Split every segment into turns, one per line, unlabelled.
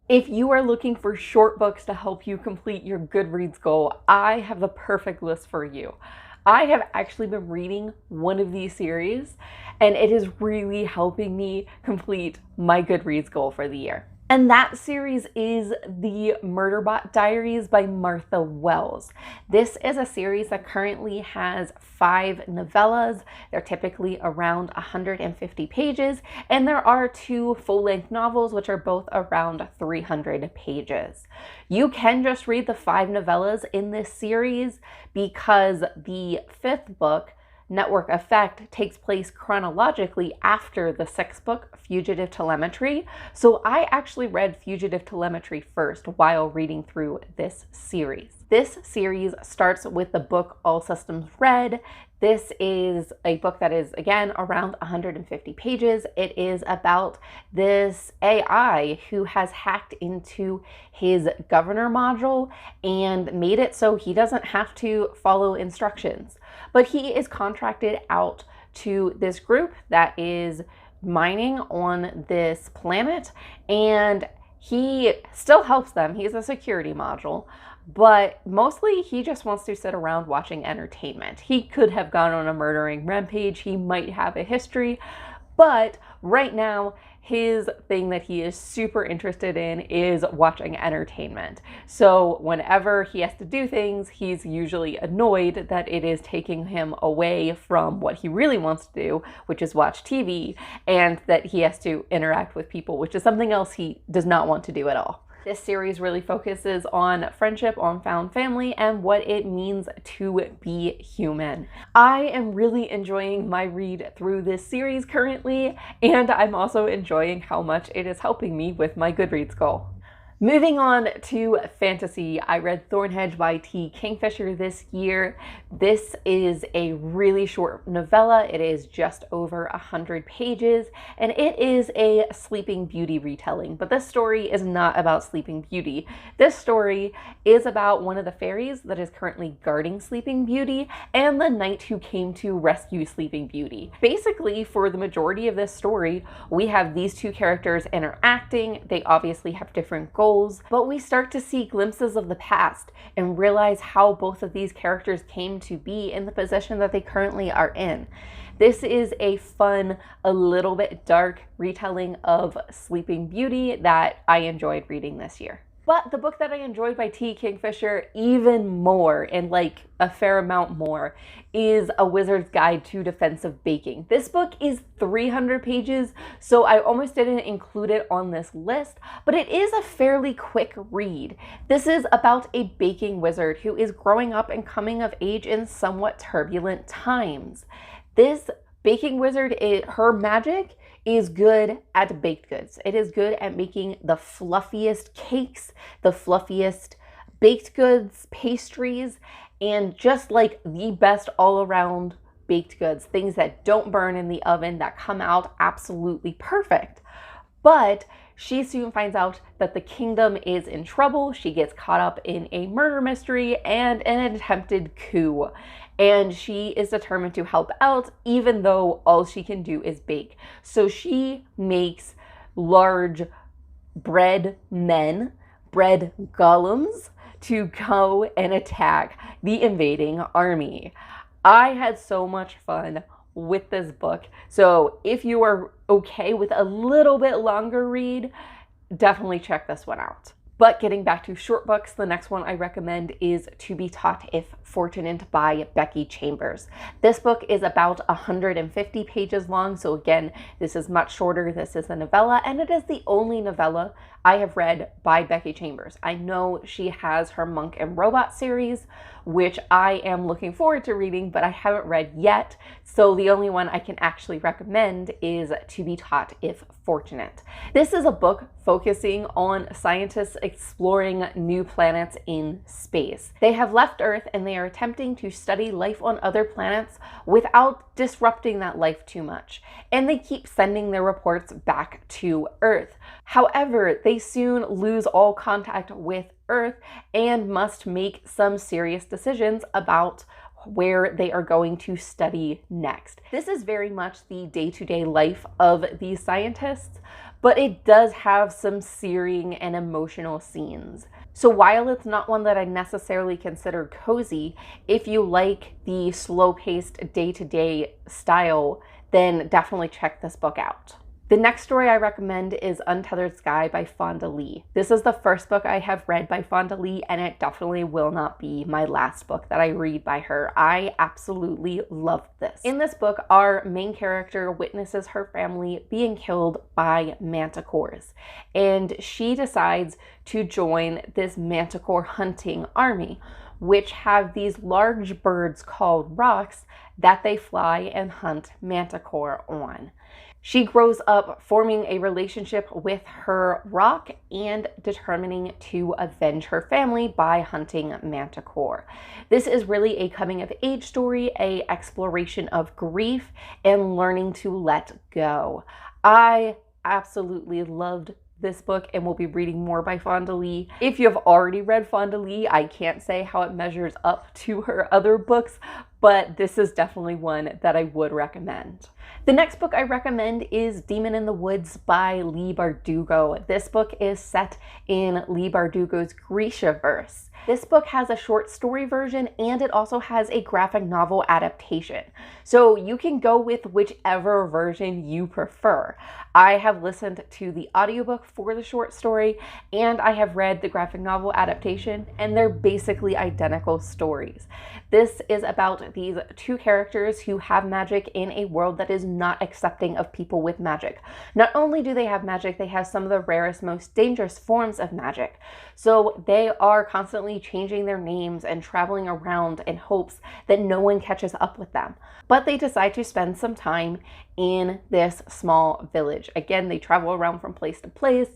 If you are looking for short books to help you complete your Goodreads goal, I have the perfect list for you. I have actually been reading one of these series, and it is really helping me complete my Goodreads goal for the year. And that series is the Murderbot Diaries by Martha Wells. This is a series that currently has 5 novellas. They're typically around 150 pages, and there are 2 full-length novels, which are both around 300 pages. You can just read the 5 novellas in this series because the 5th book, Network Effect, takes place chronologically after the 6th book, Fugitive Telemetry. So I actually read Fugitive Telemetry first while reading through this series. This series starts with the book All Systems Red. This is a book that is, again, around 150 pages. It is about this AI who has hacked into his governor module and made it so he doesn't have to follow instructions. But he is contracted out to this group that is mining on this planet, and he still helps them. He's a security module, but mostly he just wants to sit around watching entertainment. He could have gone on a murdering rampage. He might have a history, but right now his thing that he is super interested in is watching entertainment. So whenever he has to do things, he's usually annoyed that it is taking him away from what he really wants to do, which is watch TV, and that he has to interact with people, which is something else he does not want to do at all. This series really focuses on friendship, on found family, and what it means to be human. I am really enjoying my read through this series currently, and I'm also enjoying how much it is helping me with my Goodreads goal. Moving on to fantasy, I read Thornhedge by Kingfisher this year. This is a really short novella. It is just over 100 pages, and it is a Sleeping Beauty retelling. But this story is not about Sleeping Beauty. This story is about one of the fairies that is currently guarding Sleeping Beauty and the knight who came to rescue Sleeping Beauty. Basically, for the majority of this story, we have these two characters interacting. They obviously have different goals, but we start to see glimpses of the past and realize how both of these characters came to be in the position that they currently are in. This is a fun, a little bit dark retelling of Sleeping Beauty that I enjoyed reading this year. But the book that I enjoyed by Kingfisher even more, and like a fair amount more, is A Wizard's Guide to Defensive Baking. This book is 300 pages, so I almost didn't include it on this list, but it is a fairly quick read. This is about a baking wizard who is growing up and coming of age in somewhat turbulent times. This baking wizard, her magic is good at baked goods. It is good at making the fluffiest cakes, the fluffiest baked goods, pastries, and just like the best all around baked goods, things that don't burn in the oven, that come out absolutely perfect. But she soon finds out that the kingdom is in trouble. She gets caught up in a murder mystery and an attempted coup. And she is determined to help out, even though all she can do is bake. So she makes large bread golems, to go and attack the invading army. I had so much fun with this book. So if you are okay with a little bit longer read, definitely check this one out. But getting back to short books, the next one I recommend is To Be Taught If Fortunate by Becky Chambers. This book is about 150 pages long, so again, this is much shorter. This is a novella, and it is the only novella I have read by Becky Chambers. I know she has her Monk and Robot series, which I am looking forward to reading, but I haven't read yet, so the only one I can actually recommend is To Be Taught If Fortunate. This is a book focusing on scientists exploring new planets in space. They have left Earth and they are attempting to study life on other planets without disrupting that life too much. And they keep sending their reports back to Earth. However, they soon lose all contact with Earth and must make some serious decisions about where they are going to study next. This is very much the day-to-day life of these scientists, but it does have some searing and emotional scenes. So while it's not one that I necessarily consider cozy, if you like the slow-paced day-to-day style, then definitely check this book out. The next story I recommend is Untethered Sky by Fonda Lee. This is the first book I have read by Fonda Lee, and it definitely will not be my last book that I read by her. I absolutely loved this. In this book, our main character witnesses her family being killed by manticores, and she decides to join this manticore hunting army, which have these large birds called rocs that they fly and hunt manticore on. She grows up forming a relationship with her roc and determining to avenge her family by hunting manticore. This is really a coming of age story, a exploration of grief and learning to let go. I absolutely loved this book and will be reading more by Fonda Lee. If you have already read Fonda Lee, I can't say how it measures up to her other books, but this is definitely one that I would recommend. The next book I recommend is Demon in the Woods by Leigh Bardugo. This book is set in Leigh Bardugo's Grishaverse. This book has a short story version and it also has a graphic novel adaptation. So you can go with whichever version you prefer. I have listened to the audiobook for the short story and I have read the graphic novel adaptation, and they're basically identical stories. This is about these two characters who have magic in a world that is not accepting of people with magic. Not only do they have magic, they have some of the rarest, most dangerous forms of magic. So they are constantly changing their names and traveling around in hopes that no one catches up with them. But they decide to spend some time in this small village. Again, they travel around from place to place,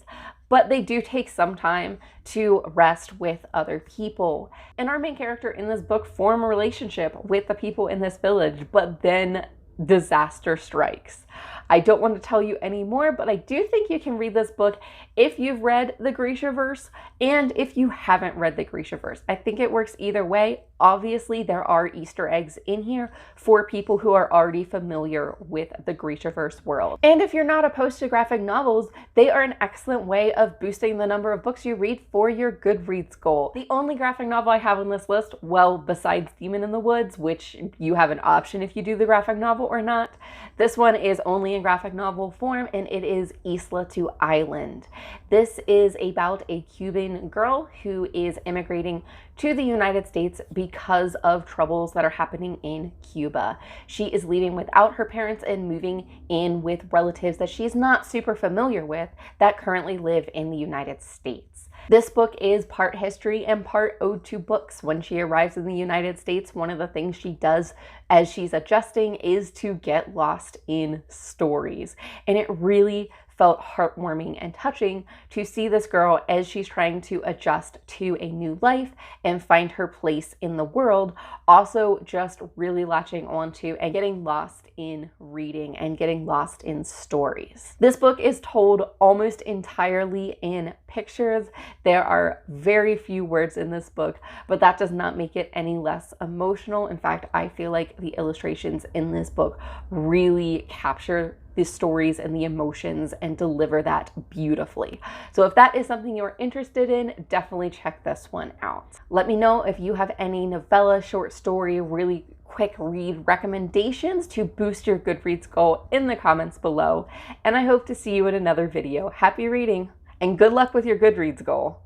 but they do take some time to rest with other people. And our main character in this book form a relationship with the people in this village, but then disaster strikes. I don't want to tell you any more, but I do think you can read this book if you've read the Grishaverse and if you haven't read the Grishaverse. I think it works either way. Obviously, there are Easter eggs in here for people who are already familiar with the Grishaverse world. And if you're not opposed to graphic novels, they are an excellent way of boosting the number of books you read for your Goodreads goal. The only graphic novel I have on this list, well, besides Demon in the Woods, which you have an option if you do the graphic novel or not, this one is only in graphic novel form, and it is Isla to Island. This is about a Cuban girl who is immigrating to the United States because of troubles that are happening in Cuba. She is leaving without her parents and moving in with relatives that she's not super familiar with that currently live in the United States. This book is part history and part ode to books. When she arrives in the United States, one of the things she does as she's adjusting is to get lost in stories. And it really felt heartwarming and touching to see this girl as she's trying to adjust to a new life and find her place in the world, also just really latching onto and getting lost in reading and getting lost in stories. This book is told almost entirely in pictures. There are very few words in this book, but that does not make it any less emotional. In fact, I feel like the illustrations in this book really capture the stories and the emotions and deliver that beautifully. So if that is something you're interested in, definitely check this one out. Let me know if you have any novella, short story, really quick read recommendations to boost your Goodreads goal in the comments below. And I hope to see you in another video. Happy reading and good luck with your Goodreads goal.